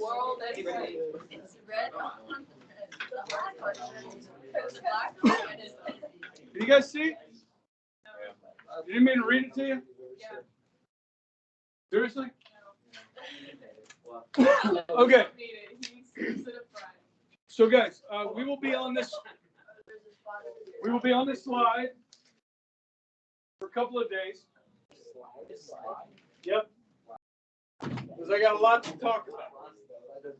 world anyway. It's red on the black one. The black one is. Can you guys see? You didn't mean to read it to you? Yeah. Seriously? Okay. So guys, we will be on this. We will be on this slide for a couple of days. Yep. Because I got a lot to talk about. That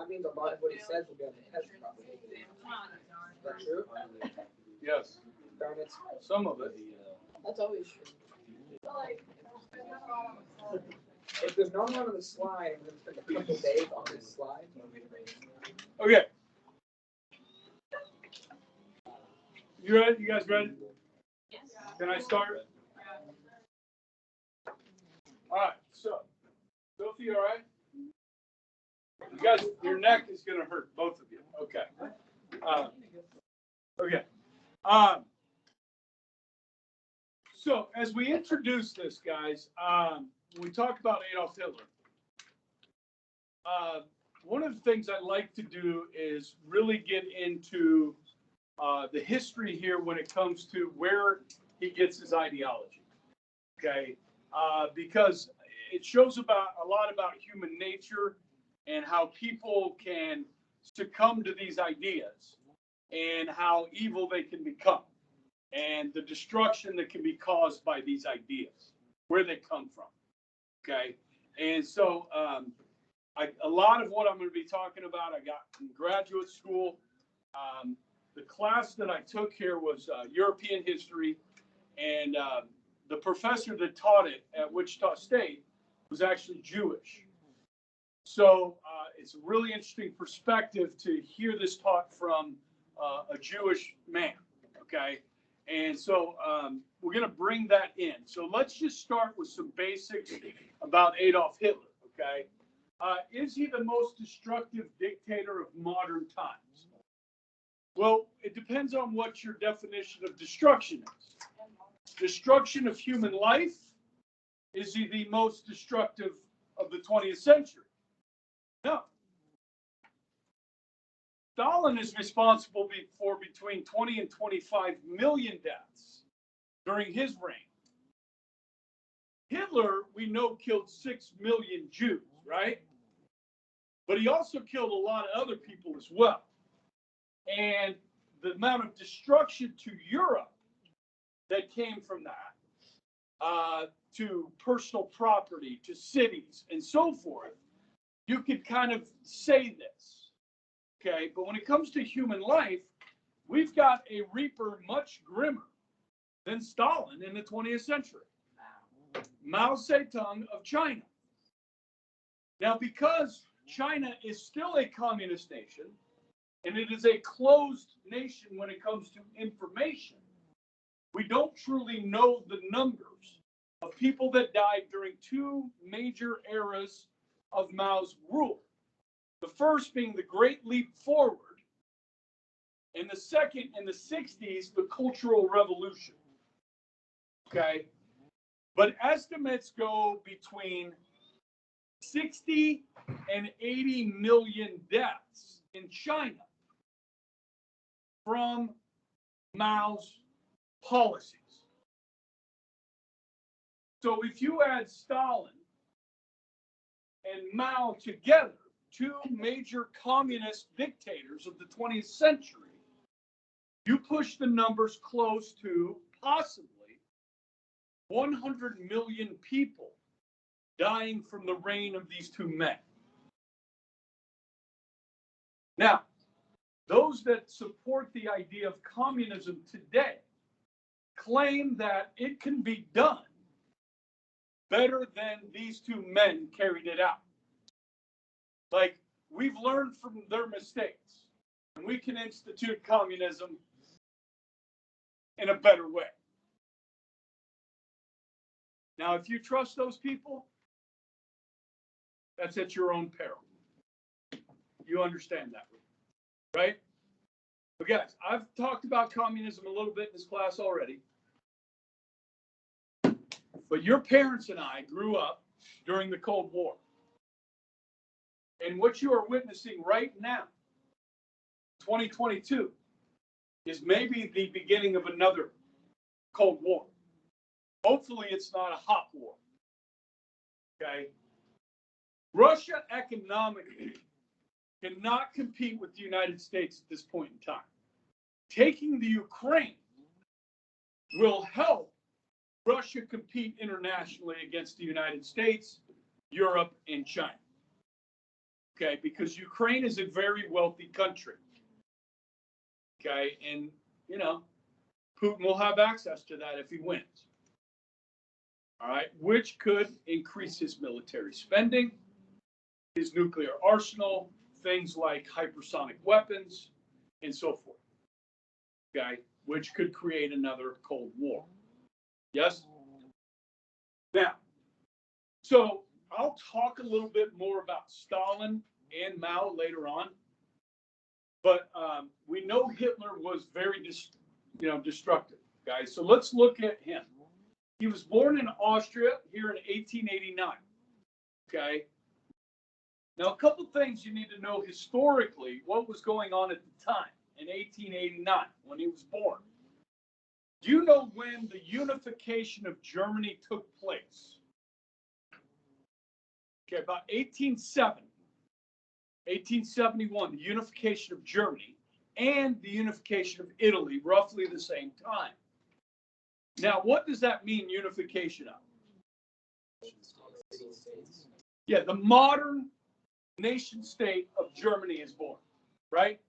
means a lot of what he says will be on the test probably. Is that true? Yes. Darn it. Some of it. That's always true. If there's no one on the slide, I'm going to spend a couple days on this slide. Okay. You ready? You guys ready? Yes. Can I start? All right. So, Sophie, all right? You guys, your neck is going to hurt, both of you. Okay. Okay. So, as we introduce this, guys, we talk about Adolf Hitler. One of the things I like to do is really get into the history here when it comes to where he gets his ideology. Okay, because it shows about a lot about human nature and how people can succumb to these ideas and how evil they can become and the destruction that can be caused by these ideas, where they come from. Okay, and so a lot of what I'm going to be talking about, I got in graduate school. The class that I took here was European history, and the professor that taught it at Wichita State was actually Jewish. So it's a really interesting perspective to hear this taught from a Jewish man, okay? And so we're going to bring that in. So let's just start with some basics about Adolf Hitler, okay? Is he the most destructive dictator of modern times? Well, it depends on what your definition of destruction is. Destruction of human life, is he the most destructive of the 20th century? No. Stalin is responsible for between 20 and 25 million deaths during his reign. Hitler, we know, killed 6 million Jews, right? But he also killed a lot of other people as well. And the amount of destruction to Europe that came from that, to personal property, to cities, and so forth, you could kind of say this, okay? But when it comes to human life, we've got a reaper much grimmer than Stalin in the 20th century. Mao Zedong of China. Now, because China is still a communist nation, and it is a closed nation when it comes to information, we don't truly know the numbers of people that died during two major eras of Mao's rule. The first being the Great Leap Forward, and the second in the 60s, the Cultural Revolution. Okay? But estimates go between 60 and 80 million deaths in China from Mao's policies. So if you add Stalin and Mao together, two major communist dictators of the 20th century, you push the numbers close to possibly 100 million people dying from the reign of these two men. Now, those that support the idea of communism today claim that it can be done better than these two men carried it out. Like, we've learned from their mistakes, and we can institute communism in a better way. Now, if you trust those people, that's at your own peril. You understand that, right? But guys, I've talked about communism a little bit in this class already. But your parents and I grew up during the Cold War. And what you are witnessing right now, 2022, is maybe the beginning of another Cold War. Hopefully it's not a hot war. Okay? Russia economically cannot compete with the United States at this point in time. Taking the Ukraine will help Russia compete internationally against the United States, Europe, and China. Okay, because Ukraine is a very wealthy country. Okay, and you know, Putin will have access to that if he wins. All right, which could increase his military spending, his nuclear arsenal, things like hypersonic weapons, and so forth. Okay, which could create another Cold War. Yes? Now, so I'll talk a little bit more about Stalin and Mao later on, but we know Hitler was very, destructive, guys. So let's look at him. He was born in Austria here in 1889. Okay. Now, a couple things you need to know historically what was going on at the time in 1889 when he was born. Do you know when the unification of Germany took place? Okay, about 1871, the unification of Germany and the unification of Italy, roughly the same time. Now, what does that mean, unification of? Yeah, the modern nation state of Germany is born, right?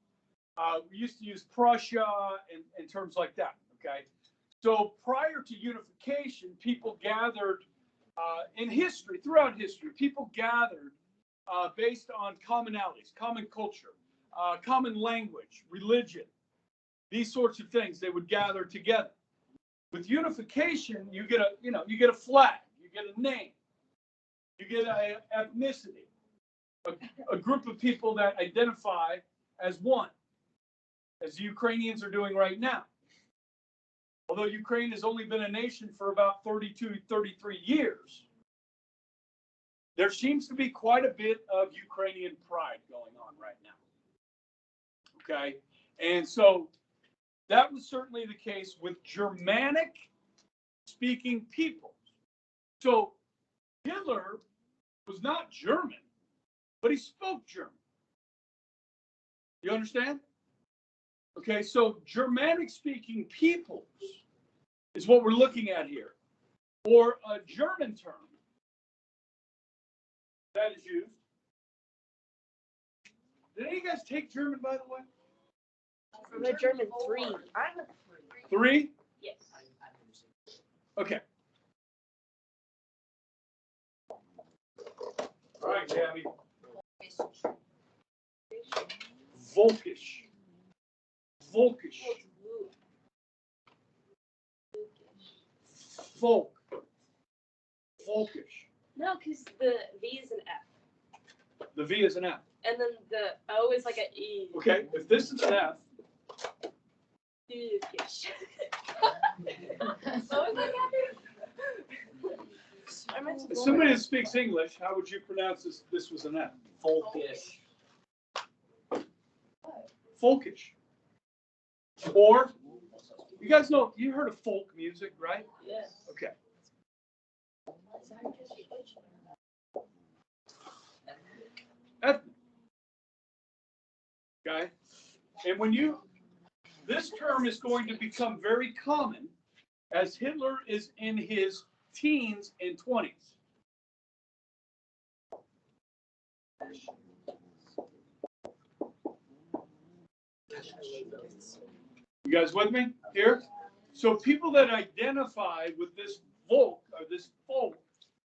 We used to use Prussia and terms like that, okay? So prior to unification, people gathered in history, throughout history, people gathered based on commonalities, common culture, common language, religion, these sorts of things. They would gather together. With unification, you get a flag, you get a name, you get an ethnicity, a group of people that identify as one, as the Ukrainians are doing right now. Although Ukraine has only been a nation for about 32, 33 years, there seems to be quite a bit of Ukrainian pride going on right now. Okay, and so that was certainly the case with Germanic-speaking peoples. So Hitler was not German, but he spoke German. You understand? Okay, so Germanic-speaking peoples is what we're looking at here, or a German term that is used. Did any of you guys take German, by the way? I'm a German 3. I'm a 3. 3? Yes. Okay. All right, Gabby. Volkish. Volkish. Folk. Folkish. No, because the V is an F. The V is an F. And then the O is like an E. Okay, if this is an F. Folkish. What was that, Gabby? As somebody that speaks English, how would you pronounce this? This was an F. Folkish. Folkish. Or, you guys know, you heard of folk music, right? Yes. Okay. Ethnic. Okay. And this term is going to become very common as Hitler is in his teens and 20s. You guys with me here? So people that identify with this folk, or this folk,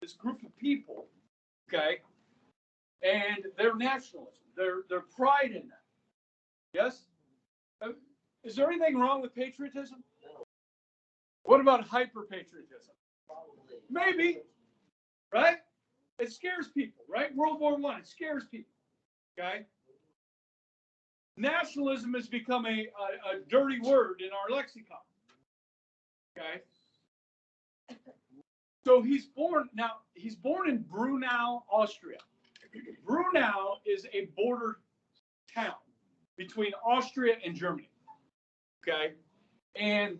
this group of people, okay, and their nationalism, their pride in that. Yes? Is there anything wrong with patriotism? No. What about hyper-patriotism? Probably. Maybe, right? It scares people, right? World War I, it scares people, okay? Nationalism has become a dirty word in our lexicon, okay? So he's born in Brunau, Austria. Brunau is a border town between Austria and Germany. Okay. And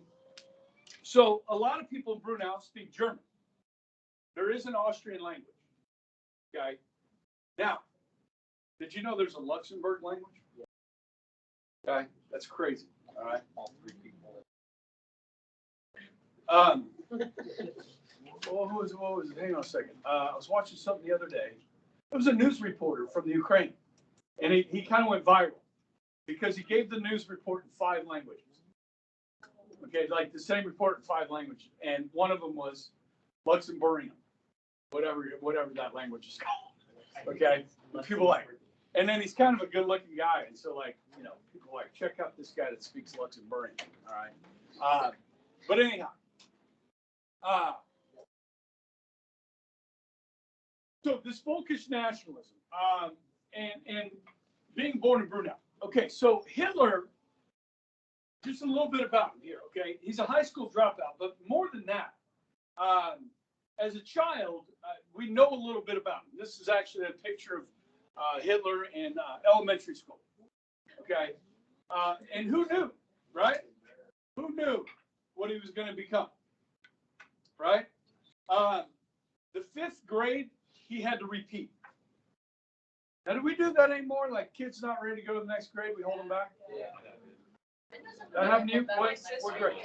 so a lot of people in Brunau speak German. There is an Austrian language. Okay. Now, did you know there's a Luxembourg language? Okay. That's crazy. All right. All three people. What was it? Hang on a second. I was watching something the other day. It was a news reporter from the Ukraine. And he kind of went viral because he gave the news report in 5 languages. Okay, like the same report in 5 languages. And one of them was Luxembourgian, whatever that language is called. Okay, people like, and then he's kind of a good looking guy. And so like, people like, check out this guy that speaks Luxembourgian. All right. But anyhow, so this folkish nationalism, and being born in Brunei. Okay, so Hitler, just a little bit about him here, okay? He's a high school dropout, but more than that, as a child, we know a little bit about him. This is actually a picture of Hitler in elementary school, okay? And who knew, right? Who knew what he was going to become, right? The 5th grade, he had to repeat. Now, do we do that anymore? Like kids not ready to go to the next grade, we hold them back? Yeah. That happened to you? What grade?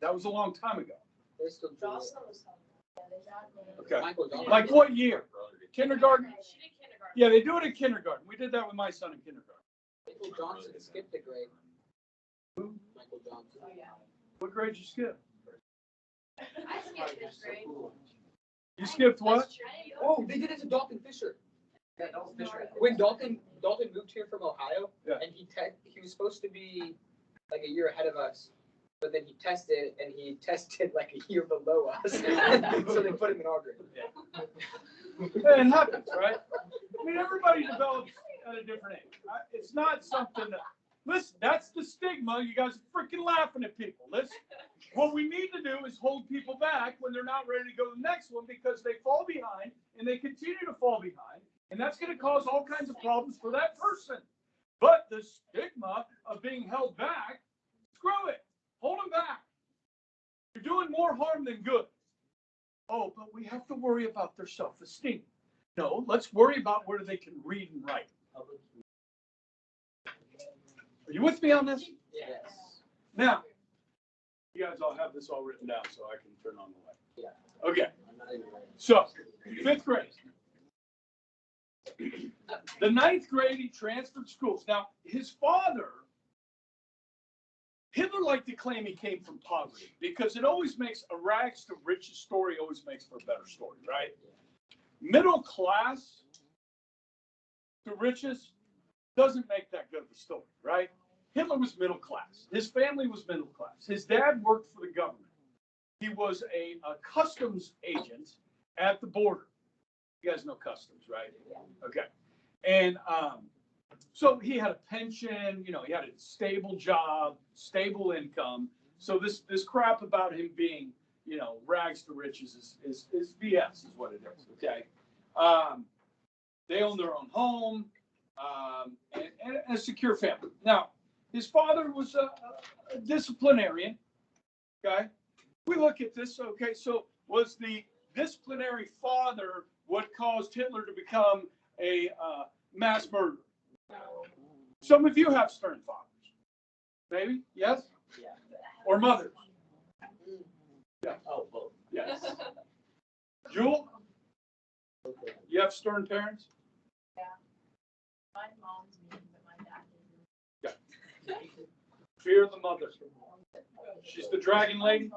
That was a long time ago. They still do it. Okay. Michael Johnson. Like what year? Kindergarten? She did kindergarten. Yeah, they do it in kindergarten. We did that with my son in kindergarten. Michael Johnson skipped a grade. Who? Michael Johnson. Oh, yeah. What grade did you skip? I skipped 5th grade. You skipped what? Oh, they did it to Dalton Fisher. Yeah, Dalton Fisher. When Dalton moved here from Ohio, Yeah. and he was supposed to be like a year ahead of us, but then he tested like a year below us, so they put him in our grade. Yeah, it happens, right? I mean, everybody develops at a different age. It's not something that, listen, that's the stigma. You guys are freaking laughing at people. Listen, what we need to do is hold people back when they're not ready to go to the next one because they fall behind and they continue to fall behind. And that's going to cause all kinds of problems for that person. But the stigma of being held back, screw it. Hold them back. You're doing more harm than good. Oh, but we have to worry about their self-esteem. No, let's worry about where they can read and write. Are you with me on this? Yes. Now, you guys all have this all written down so I can turn on the light. Yeah. Okay. I'm not even ready. So, 5th grade. The 9th grade, he transferred schools. Now, his father, Hitler liked to claim he came from poverty because it always makes a rags to riches story always makes for a better story, right? Middle class to riches doesn't make that good of a story, right? Hitler was middle class. His family was middle class. His dad worked for the government. He was a customs agent at the border. You guys know customs, right? Yeah. Okay. And so he had a pension, he had a stable job, stable income. So this crap about him being, rags to riches is BS is what it is. Okay. They own their own home and a secure family. Now, his father was a disciplinarian. Okay. We look at this. Okay. So was the disciplinary father what caused Hitler to become a mass murderer? Some of you have stern fathers. Maybe? Yes? Yeah. Or mothers? Yeah. Oh, both. Yes. Jewel? Okay. You have stern parents? My mom's mean, but my dad isn't. Fear the mother. She's the dragon lady?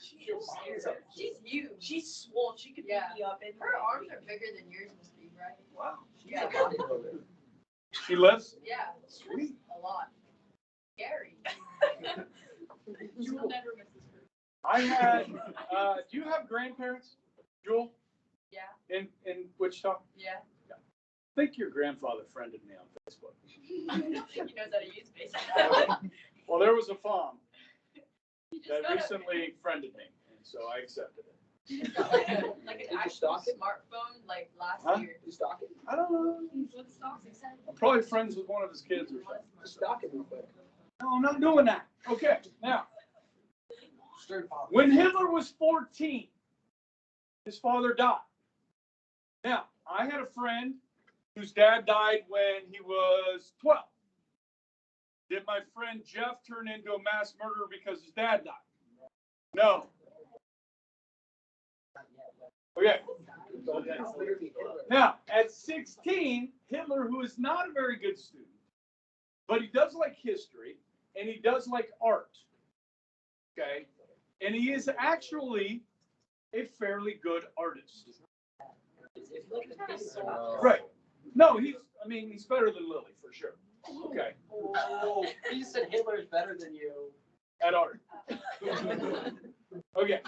She's huge. She's swole. She could beat me up. Her arms are bigger than yours must be, right? Wow. Yeah. She lives? Yeah. Sweet. A lot. Scary. Jewel never misses her. I had, do you have grandparents, Jewel, Yeah. in Wichita? Yeah. I think your grandfather friended me on Facebook. He knows how to use Facebook. Well, there was a farm. He that recently friended me, and so I accepted it. He just got like an Did you actual stalk it? smartphone like last Huh? year. You stalk it? I don't know. What stocks he said? I'm probably friends with one of his kids or something. Just stalk it real quick. No, I'm not doing that. Okay, now, Stern father. when Hitler was 14, his father died. Now, I had a friend whose dad died when he was 12. Did my friend Jeff turn into a mass murderer because his dad died? No. Okay. It's literally Hitler. Now, at 16, Hitler, who is not a very good student, but he does like history and he does like art. Okay. And he is actually a fairly good artist. Right. No, he's better than Lily for sure. Okay. Oh, he just said Hitler is better than you. At art. Okay.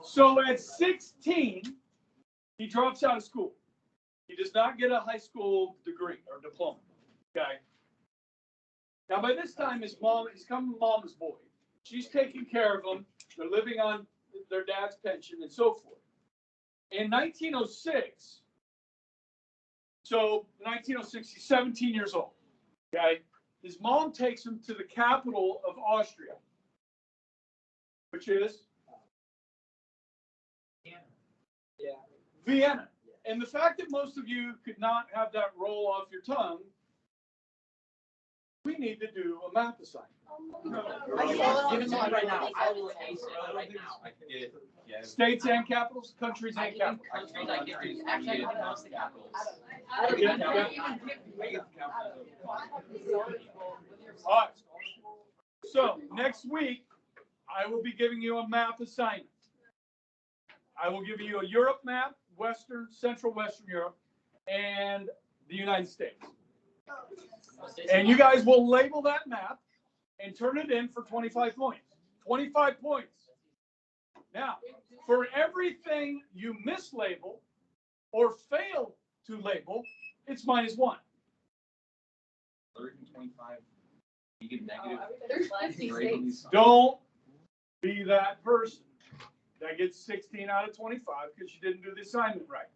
So at 16, he drops out of school. He does not get a high school degree or diploma. Okay. Now by this time, his mom, he's come mom's boy. She's taking care of him. They're living on their dad's pension and so forth. In 1906, so 1906, he's 17 years old. Okay. His mom takes him to the capital of Austria, which is Yeah. Vienna. And the fact that most of you could not have that roll off your tongue, we need to do a math assignment. Give it to me right now. I will ace it right now. I can get, yeah. States and capitals, countries I and can do capitals. countries, I can do, actually, I can pronounce the capitals. I don't Yeah, even know. yeah. I get the All right. So next week, I will be giving you a math assignment. I will give you a Europe map, Western, Central Western Europe, and the United States. And you guys will label that map and turn it in for 25 points. 25 points. Now, for everything you mislabel or fail to label, it's -1. 125. You get negative. There's 50 states. Don't be that person that gets 16 out of 25 because you didn't do the assignment right.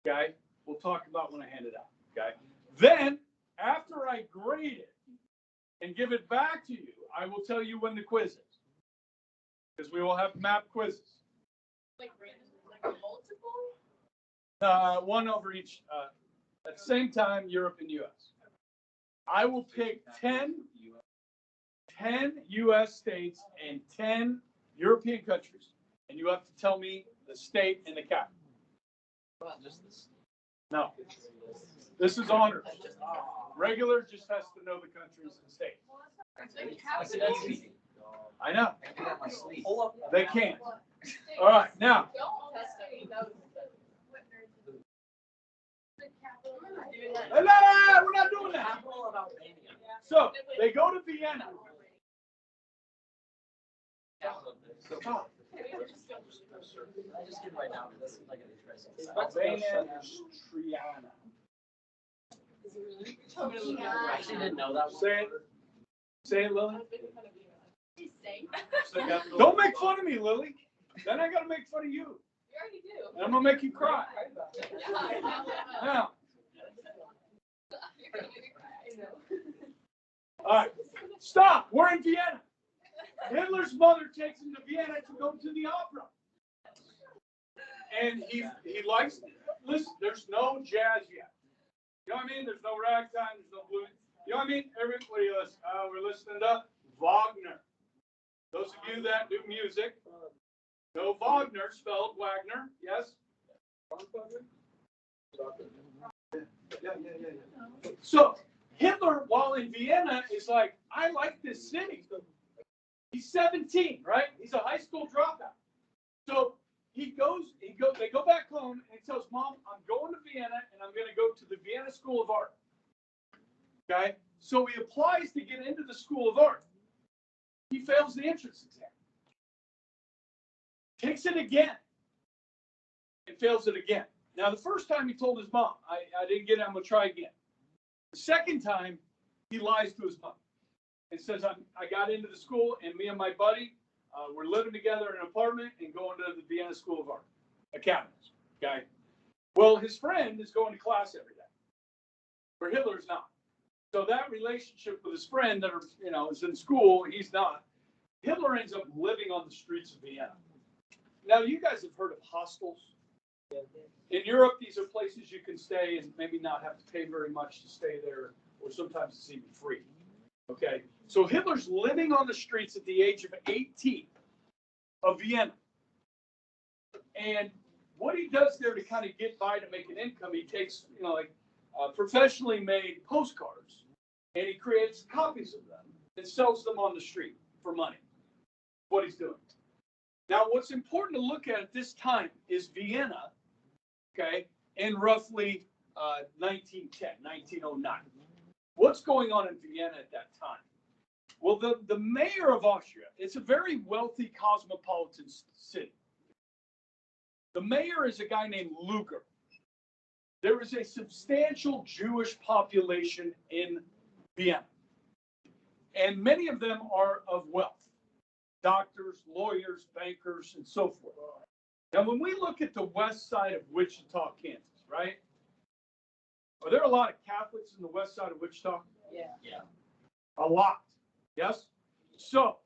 Okay? We'll talk about when I hand it out. Okay? Then, after I grade it and give it back to you, I will tell you when the quiz is. Because we will have map quizzes. Like random, like multiple? One over each, at the same time, Europe and US. I will pick 10 US states and 10 European countries. And you have to tell me the state and the capital. Just this. No. This is honors. Regular just has to know the countries and states. That's easy. I know. I can do that in my sleep. Pull up. They can't. All right, now, Don't test me. That was we're not doing that. Capital of Albania. So they go to Vienna. Capital of this. Stop. I just did right now, but this is like an interesting. Albania is Triana. I actually didn't know that one. Say it. Say it, Lily. He's saying. Don't make fun of me, Lily. Then I gotta make fun of you. You already do. And I'm gonna make you cry. Now, all right. Stop. We're in Vienna. Hitler's mother takes him to Vienna to go to the opera. And he likes, listen, there's no jazz yet. You know what I mean? There's no ragtime, there's no blues. You know what I mean? Everybody listen. We're listening to Wagner. Those of you that do music know Wagner, spelled Wagner. Yes? So Hitler, while in Vienna, is like, I like this city. He's 17, right? He's a high school dropout. So they go back home and he tells Mom, I'm going to Vienna and I'm going to go to the Vienna School of Art. Okay? So he applies to get into the School of Art. He fails the entrance exam. Takes it again. And fails it again. Now, the first time he told his mom, I didn't get it, I'm going to try again. The second time, he lies to his mom. and says, I got into the school, and me and my buddy, we're living together in an apartment and going to the Vienna School of Art Academies. Okay. Well, his friend is going to class every day, where Hitler's not. So that relationship with his friend that is in school, he's not. Hitler ends up living on the streets of Vienna. Now, you guys have heard of hostels. In Europe, these are places you can stay and maybe not have to pay very much to stay there, or sometimes it's even free. Okay, so Hitler's living on the streets at the age of 18 of Vienna. And what he does there to kind of get by to make an income, he takes, professionally made postcards, and he creates copies of them and sells them on the street for money. What he's doing. Now, what's important to look at this time is Vienna, okay, in roughly 1910, 1909. What's going on in Vienna at that time? Well, the mayor of Austria, it's a very wealthy cosmopolitan city. The mayor is a guy named Luger. There is a substantial Jewish population in Vienna, and many of them are of wealth. Doctors, lawyers, bankers, and so forth. Now, when we look at the west side of Wichita, Kansas, right? Are there a lot of Catholics in the west side of Wichita? Yeah. A lot. Yes? So,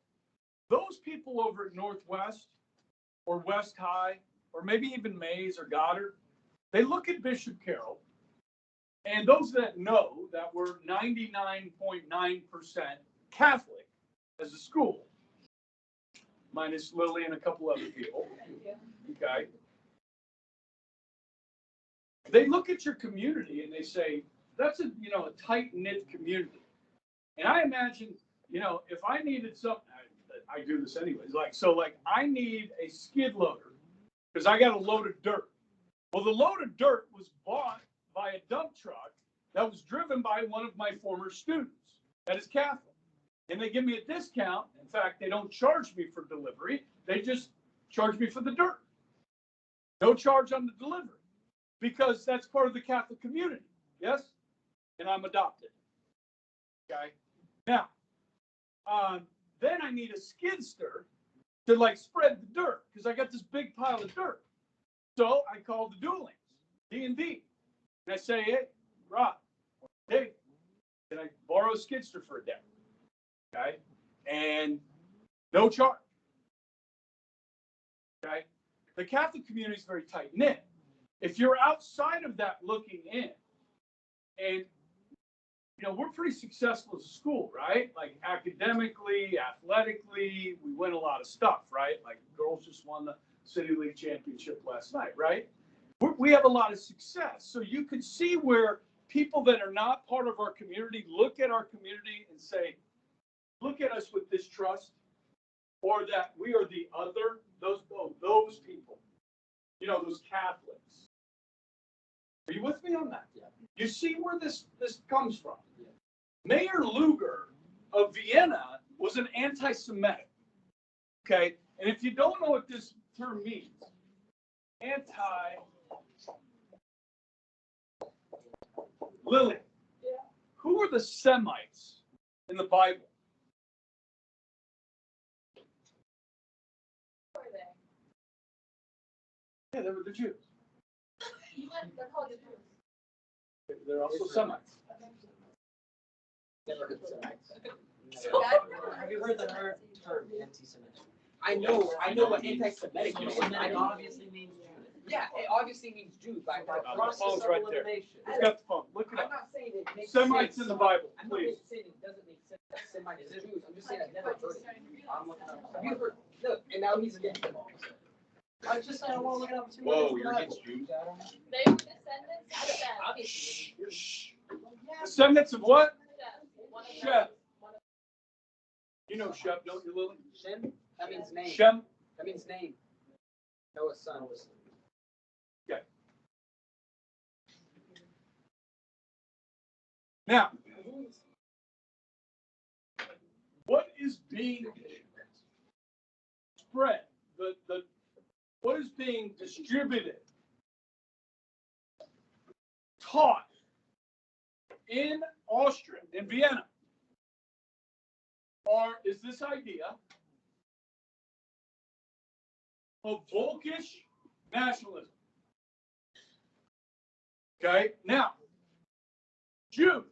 those people over at Northwest or West High, or maybe even Mays or Goddard, they look at Bishop Carroll, and those that know that we're 99.9% Catholic as a school, minus Lily and a couple other people. Okay. They look at your community and they say, that's a tight-knit community. And I imagine, if I needed something, I do this anyways, I need a skid loader because I got a load of dirt. Well, the load of dirt was bought by a dump truck that was driven by one of my former students that is Catholic. And they give me a discount. In fact, they don't charge me for delivery. They just charge me for the dirt. No charge on the delivery because that's part of the Catholic community. Yes? And I'm adopted. Okay? Now, then I need a skidster to spread the dirt because I got this big pile of dirt. So I call the Duelings, D&D. And I say, hey, Rob, Dave, can I borrow a skidster for a day? Okay, and no charge. Okay, the Catholic community is very tight knit. If you're outside of that looking in, and we're pretty successful as a school, right? Like academically, athletically, we win a lot of stuff, right? Like girls just won the City League championship last night, right? We have a lot of success. So you can see where people that are not part of our community look at our community and say, look at us with distrust, or that we are the other, those people, those Catholics. Are you with me on that? Yeah. You see where this comes from? Yeah. Mayor Luger of Vienna was an anti-Semitic. Okay, and if you don't know what this term means, Lily, who were the Semites in the Bible? Yeah, they were the Jews. They're called the Jews. They're also Semites. Never heard Semites. Have you heard the term anti-Semitic? I know what anti-Semitic is. Anti-Semitic obviously means Jewish. Yeah, it obviously means Jews by The process. phone's right there. He's got the phone. Look it I'm up. not saying it makes Semites sense. in the Bible, I'm not please. saying it doesn't make sense that Semites are Jews. I'm just saying I've never heard it. I'm looking up. Have you heard? Look, and now he's against them all. I was just saying I want to look it up too. Whoa, you're against Jews? They were descendants of Shem. Obviously. Descendants of what? One of them- Shem. one of- You know Shem, don't you, Lily? Shem? That means name. Shem. That means name. Noah's son was. Okay. Now, what is being spread? What is being distributed, taught in Austria, in Vienna, is this idea of Volkish nationalism. Okay, now, Jews.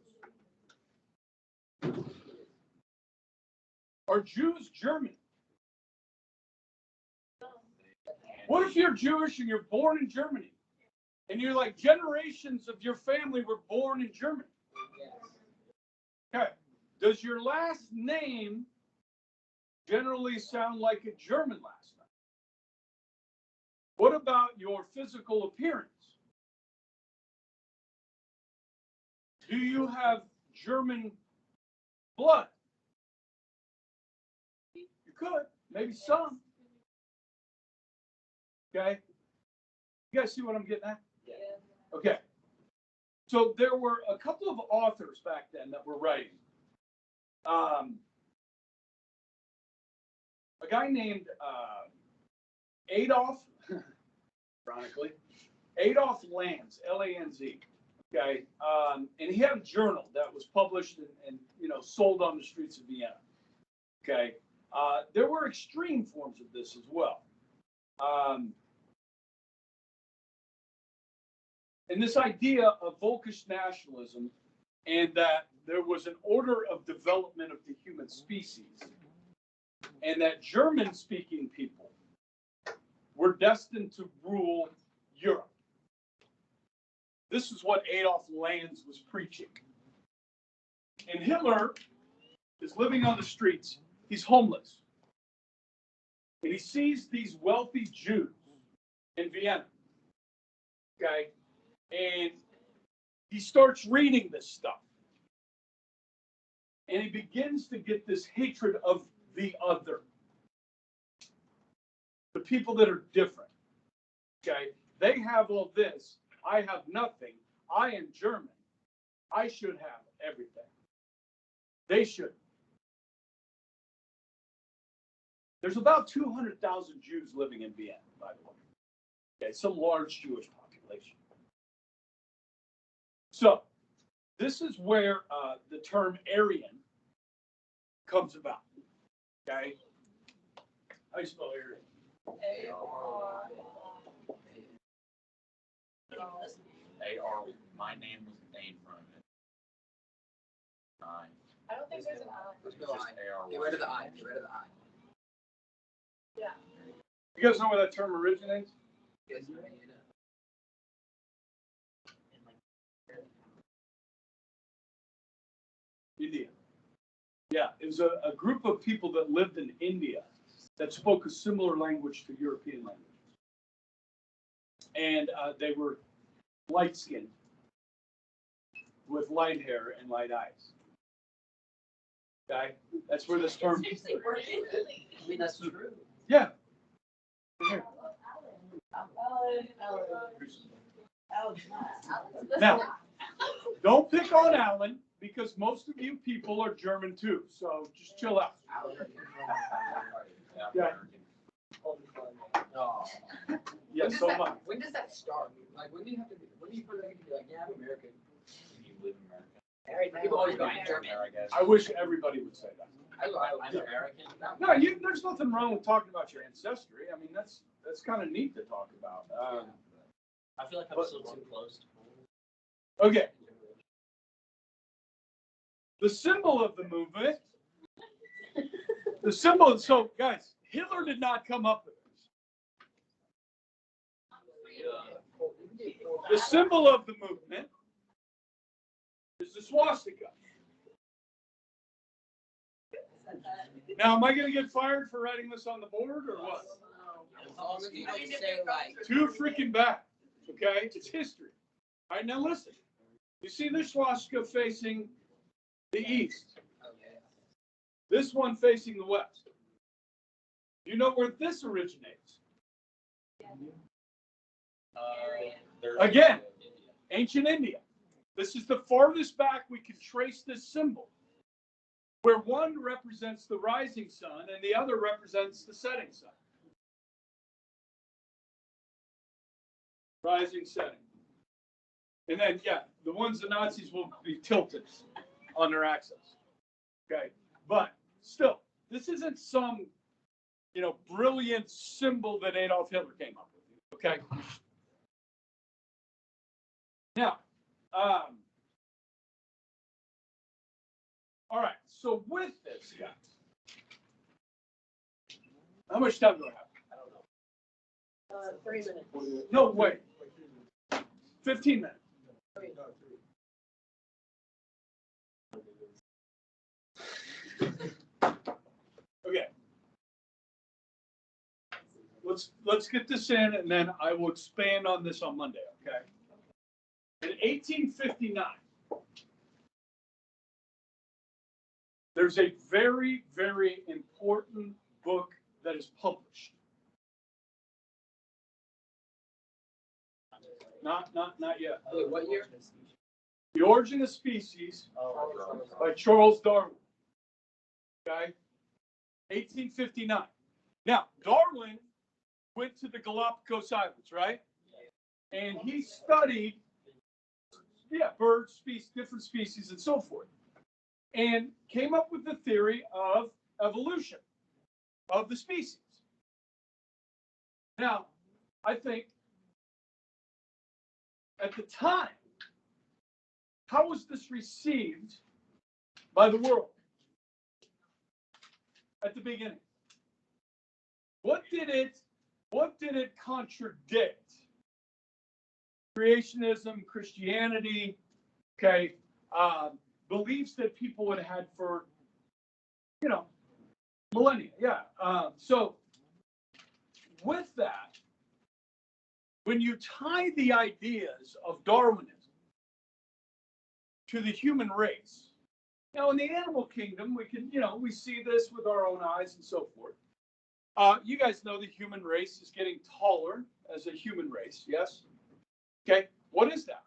Are Jews German? What if you're Jewish and you're born in Germany? And you're like, generations of your family were born in Germany. Okay. Does your last name generally sound like a German last name? What about your physical appearance? Do you have German blood? You could, maybe some. Okay. You guys see what I'm getting at? Yeah. Okay. So there were a couple of authors back then that were writing. A guy named Adolf, ironically, Adolf Lanz, L-A-N-Z. Okay, and he had a journal that was published and sold on the streets of Vienna. Okay, there were extreme forms of this as well. And this idea of Volkish nationalism, and that there was an order of development of the human species, and that German-speaking people were destined to rule Europe. This is what Adolf Lanz was preaching. And Hitler is living on the streets. He's homeless. And he sees these wealthy Jews in Vienna. Okay? And he starts reading this stuff. And he begins to get this hatred of the other. The people that are different. Okay? They have all this. I have nothing. I am German. I should have everything. They shouldn't. There's about 200,000 Jews living in Vienna, by the way. Okay, it's a large Jewish population. So, this is where the term Aryan comes about. Okay? How do you spell Aryan? A-R, my name was A in front of it. I don't think there's an I. There's no Just I. A-R. Get rid of the I. Get rid of the I. Yeah. You guys know where that term originates? Yes, India. Yeah, it was a group of people that lived in India that spoke a similar language to European languages. And they were light-skinned with light hair and light eyes. Okay? That's where this term... Seriously, working. I mean, that's true. Yeah. Here. Now, don't pick on Alan, because most of you people are German too, so just chill out. Yeah. No. Yeah, so am I. When does that start? Like, when do you have to be, when do you finally get to be like, yeah, I'm American? You live in America. People always go, I'm German. There, I guess. I wish everybody would say that. I'm American. No, there's nothing wrong with talking about your ancestry. I mean, that's kind of neat to talk about. I feel like I'm still too close. Okay. The symbol of the movement. The symbol. So, guys, Hitler did not come up with this. The symbol of the movement is the swastika. Now, am I going to get fired for writing this on the board or what? As long as you don't say like. Too freaking bad. Okay? It's history. All right, now listen. You see this swastika facing the east. This one facing the west. You know where this originates? Again, ancient India. This is the farthest back we can trace this symbol, where one represents the rising sun and the other represents the setting sun. Rising, setting. And then, yeah, the ones the Nazis will be tilted on their axis. Okay, but still, this isn't some, brilliant symbol that Adolf Hitler came up with. Okay. Now, all right. So with this, guys, how much time do I have? 3 minutes. No, wait. 15 minutes. Okay. Let's get this in, and then I will expand on this on Monday, okay? In 1859, there's a very, very important book that is published. Not yet. Wait, what year? The Origin of Species by Charles Darwin. Okay? 1859. Now, Darwin went to the Galapagos Islands, right? And he studied, birds, different species, and so forth. And came up with the theory of evolution of the species. Now, I think at the time, how was this received by the world at the beginning? What did it contradict? Creationism, Christianity, okay, beliefs that people had had for, millennia. Yeah. So with that, when you tie the ideas of Darwinism to the human race, in the animal kingdom, we can, we see this with our own eyes and so forth. You guys know the human race is getting taller as a human race, yes? Okay, what is that?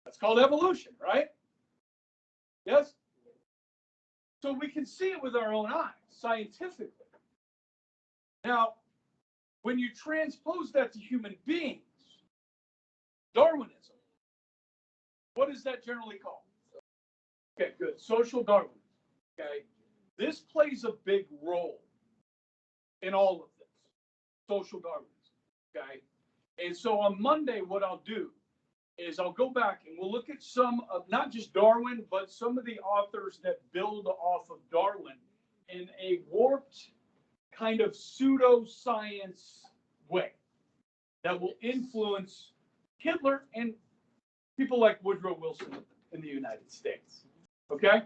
That's called evolution, right? Yes? So we can see it with our own eyes, scientifically. Now, when you transpose that to human beings, Darwinism, what is that generally called? Okay, good. Social Darwinism. Okay, this plays a big role in all of this. Social Darwinism. Okay, and so on Monday, what I'll do is I'll go back and we'll look at some of not just Darwin, but some of the authors that build off of Darwin in a warped kind of pseudoscience way that will influence Hitler and people like Woodrow Wilson in the United States. Okay?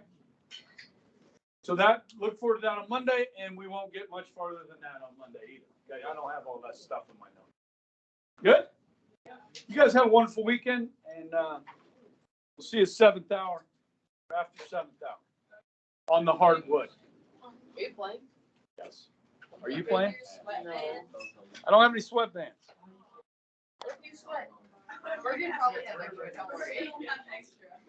So look forward to that on Monday, and we won't get much farther than that on Monday either. Okay? I don't have all that stuff in my notes. Good? You guys have a wonderful weekend, and we'll see you 7th hour, after 7th hour, on the hardwood. Are you playing? Yes. Are you playing? No. I don't have any sweatbands. What do you sweat? We're gonna probably have extra, don't worry.